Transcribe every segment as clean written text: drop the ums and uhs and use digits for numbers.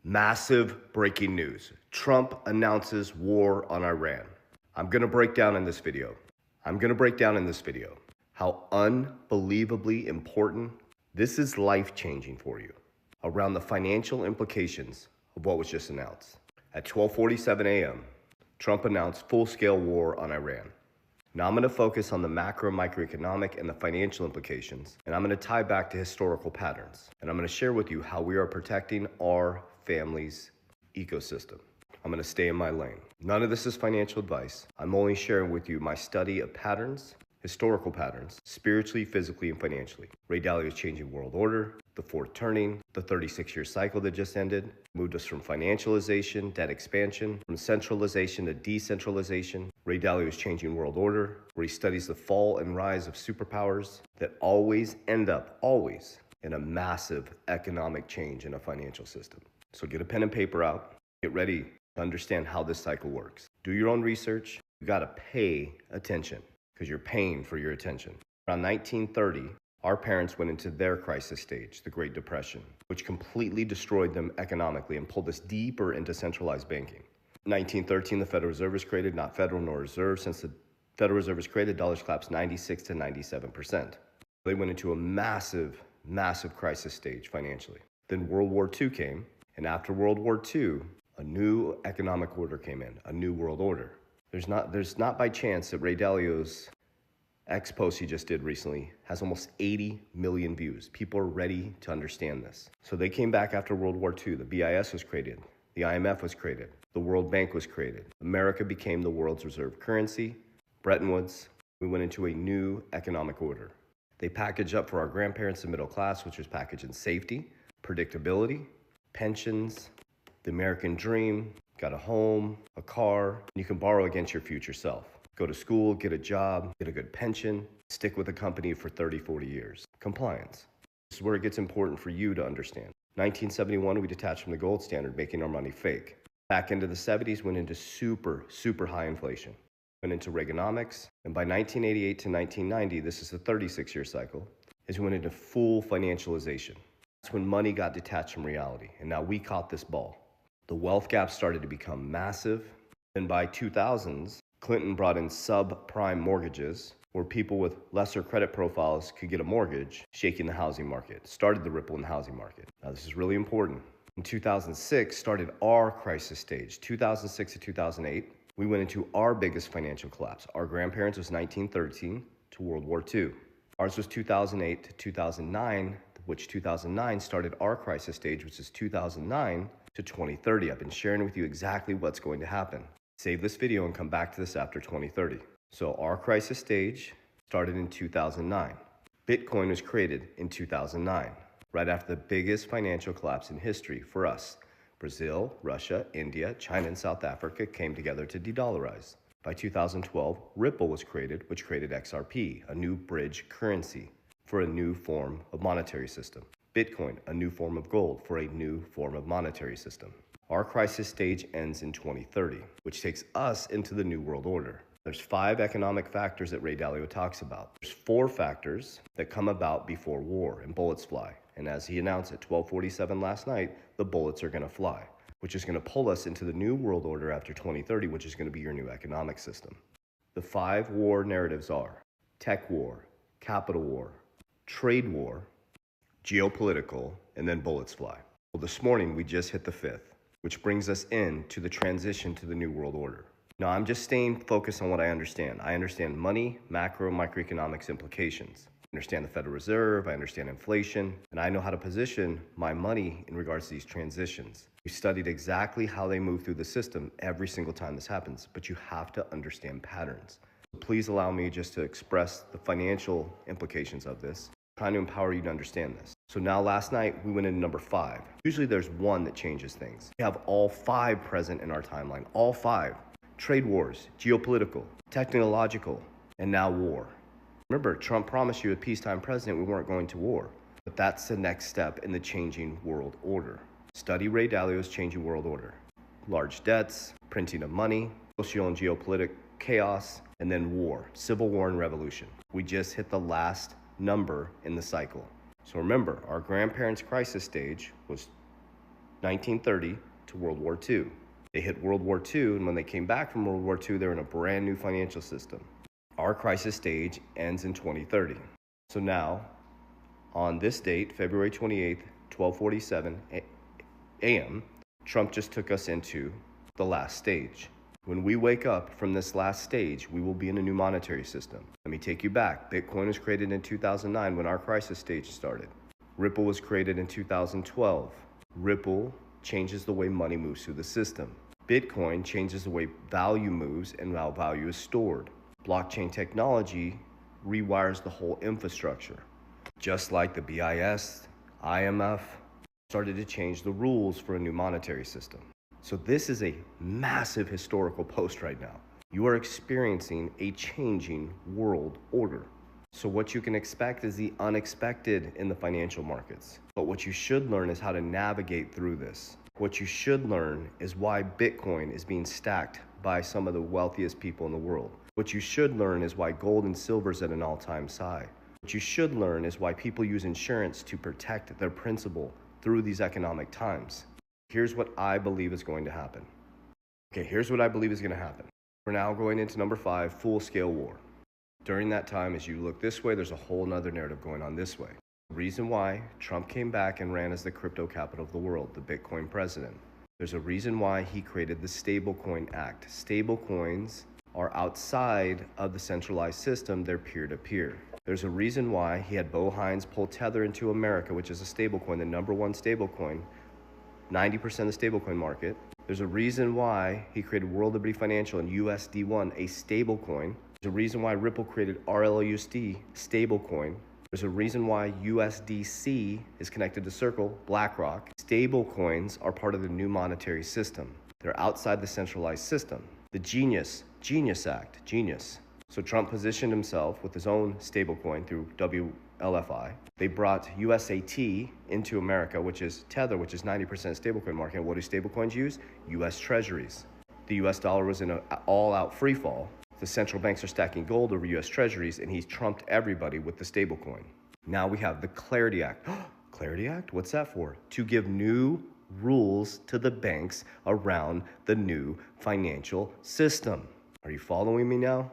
Massive breaking news. Trump announces war on Iran. I'm going to break down in this video. How unbelievably important this is, life-changing for you, around the financial implications of what was just announced. At 12:47 a.m., Trump announced full-scale war on Iran. Now I'm going to focus on the macro, microeconomic, and the financial implications, and I'm going to tie back to historical patterns. And I'm going to share with you how we are protecting our family's ecosystem. I'm going to stay in my lane. None of this is financial advice. I'm only sharing with you my study of patterns, historical patterns, spiritually, physically, and financially. Ray Dalio's Changing World Order, the fourth turning, the 36-year cycle that just ended, moved us from financialization, debt expansion, from centralization to decentralization. Ray Dalio's Changing World Order, where he studies the fall and rise of superpowers that always end up, in a massive economic change in a financial system. So get a pen and paper out, get ready to understand how this cycle works. Do your own research. You gotta pay attention because you're paying for your attention. Around 1930, our parents went into their crisis stage, the Great Depression, which completely destroyed them economically and pulled us deeper into centralized banking. 1913, the Federal Reserve was created, not federal nor reserve. Since the Federal Reserve was created, dollars collapsed 96 to 97%. They went into a massive crisis stage financially. Then World War II came, and after World War II, a new economic order came in, a new world order. There's not by chance that Ray Dalio's post he just did recently has almost 80 million views. People are ready to understand this. So they came back after World War II. The BIS was created. The IMF was created. The World Bank was created. America became the world's reserve currency. Bretton Woods. We went into a new economic order. They packaged up for our grandparents and middle class, which was packaged in safety, predictability, pensions, the American dream, got a home, a car, and you can borrow against your future self. Go to school, get a job, get a good pension, stick with a company for 30, 40 years. Compliance. This is where it gets important for you to understand. 1971, we detached from the gold standard, making our money fake. Back into the 70s, went into super high inflation. Went into Reaganomics, and by 1988 to 1990, this is the 36-year cycle, is we went into full financialization. That's when money got detached from reality, and now we caught this ball. The wealth gap started to become massive. Then by 2000s, Clinton brought in subprime mortgages where people with lesser credit profiles could get a mortgage, shaking the housing market, started the ripple in the housing market. Now this is really important. In 2006, started our crisis stage. 2006 to 2008, we went into our biggest financial collapse. Our grandparents was 1913 to World War II. Ours was 2008 to 2009, which 2009 started our crisis stage, which is 2009 to 2030. I've been sharing with you exactly what's going to happen. Save this video and come back to this after 2030. So our crisis stage started in 2009. Bitcoin was created in 2009, right after the biggest financial collapse in history for us. Brazil, Russia, India, China, and South Africa came together to de-dollarize. By 2012, Ripple was created, which created XRP, a new bridge currency for a new form of monetary system. Bitcoin, a new form of gold for a new form of monetary system. Our crisis stage ends in 2030, which takes us into the New World Order. There's 5 economic factors that Ray Dalio talks about. There's 4 factors that come about before war and bullets fly. And as he announced at 12:47 last night, the bullets are gonna fly, which is gonna pull us into the New World Order after 2030, which is gonna be your new economic system. The 5 war narratives are tech war, capital war, trade war, geopolitical, and then bullets fly. Well, this morning we just hit the 5th, which brings us into the transition to the New World Order. Now, I'm just staying focused on what I understand. I understand money, macro, microeconomics implications. I understand the Federal Reserve, I understand inflation, and I know how to position my money in regards to these transitions. We studied exactly how they move through the system every single time this happens, but you have to understand patterns. So please allow me just to express the financial implications of this, trying to empower you to understand this. So now last night, we went into number 5. Usually there's one that changes things. We have all 5 present in our timeline, all 5. Trade wars, geopolitical, technological, and now war. Remember, Trump promised you a peacetime president, we weren't going to war. But that's the next step in the changing world order. Study Ray Dalio's Changing World Order. Large debts, printing of money, social and geopolitical chaos, and then war, civil war and revolution. We just hit the last number in the cycle. So remember, our grandparents' crisis stage was 1930 to World War II. They hit World War II, and when they came back from World War II, they're in a brand new financial system. Our crisis stage ends in 2030. So now, on this date, February 28th, 12:47 a.m., Trump just took us into the last stage. When we wake up from this last stage, we will be in a new monetary system. Let me take you back. Bitcoin was created in 2009 when our crisis stage started. Ripple was created in 2012. Ripple changes the way money moves through the system. Bitcoin changes the way value moves and how value is stored. Blockchain technology rewires the whole infrastructure. Just like the BIS, IMF started to change the rules for a new monetary system. So this is a massive historical post right now. You are experiencing a changing world order. So what you can expect is the unexpected in the financial markets. But what you should learn is how to navigate through this. What you should learn is why Bitcoin is being stacked by some of the wealthiest people in the world. What you should learn is why gold and silver is at an all-time high. What you should learn is why people use insurance to protect their principal through these economic times. Here's what I believe is going to happen. Okay, here's what I believe is going to happen. We're now going into number 5, full-scale war. During that time, as you look this way, there's a whole nother narrative going on this way. The reason why Trump came back and ran as the crypto capital of the world, the Bitcoin president. There's a reason why he created the Stablecoin Act. Stablecoins are outside of the centralized system, they're peer-to-peer. There's a reason why he had Bo Hines pull Tether into America, which is a stablecoin, the number 1 stablecoin, 90% of the stablecoin market. There's a reason why he created World Liberty Financial and USD1, a stablecoin. There's a reason why Ripple created RLUSD, stablecoin. There's a reason why USDC is connected to Circle, BlackRock. Stablecoins are part of the new monetary system. They're outside the centralized system. The Genius Act, Genius. So Trump positioned himself with his own stablecoin through WLFI. They brought USAT into America, which is Tether, which is 90% stablecoin market. And what do stablecoins use? US Treasuries. The US dollar was in an all-out free fall. The central banks are stacking gold over US Treasuries, and he's trumped everybody with the stablecoin. Now we have the Clarity Act. Clarity Act? What's that for? To give new rules to the banks around the new financial system. Are you following me now?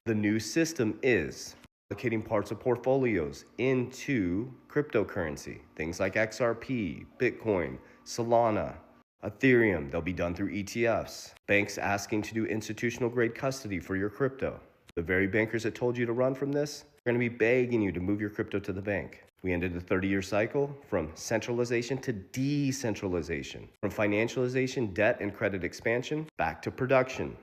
The new system is allocating parts of portfolios into cryptocurrency. Things like XRP, Bitcoin, Solana, Ethereum. They'll be done through ETFs. Banks asking to do institutional grade custody for your crypto. The very bankers that told you to run from this are going to be begging you to move your crypto to the bank. We ended the 30-year cycle from centralization to decentralization, from financialization, debt, and credit expansion, back to production.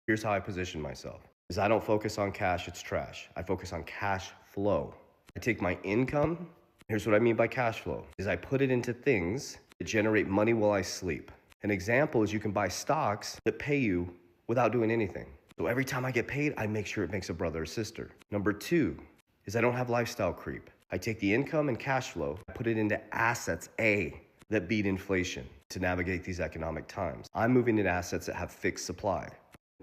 Here's how I position myself. Is I don't focus on cash, it's trash. I focus on cash flow. I take my income, here's what I mean by cash flow, is I put it into things that generate money while I sleep. An example is you can buy stocks that pay you without doing anything. So every time I get paid, I make sure it makes a brother or sister. Number 2 is I don't have lifestyle creep. I take the income and cash flow, I put it into assets, that beat inflation to navigate these economic times. I'm moving into assets that have fixed supply.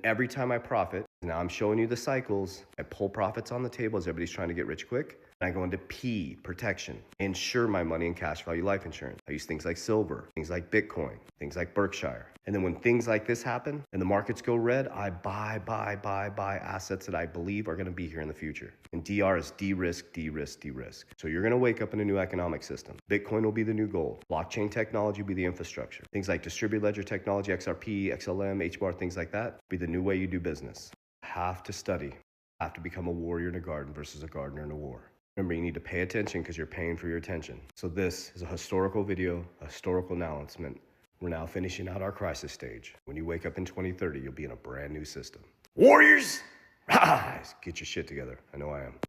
Every time I profit, now I'm showing you the cycles, I pull profits on the table as everybody's trying to get rich quick. And I go into P, protection. I insure my money in cash value life insurance. I use things like silver, things like Bitcoin, things like Berkshire. And then when things like this happen and the markets go red, I buy assets that I believe are going to be here in the future. And DR is de-risk, de-risk, de-risk. So you're going to wake up in a new economic system. Bitcoin will be the new gold. Blockchain technology will be the infrastructure. Things like distributed ledger technology, XRP, XLM, HBAR, things like that, be the new way you do business. Have to study. Have to become a warrior in a garden versus a gardener in a war. Remember, you need to pay attention because you're paying for your attention. So this is a historical video, a historical announcement. We're now finishing out our crisis stage. When you wake up in 2030, you'll be in a brand new system. Warriors, rise! Get your shit together. I know I am.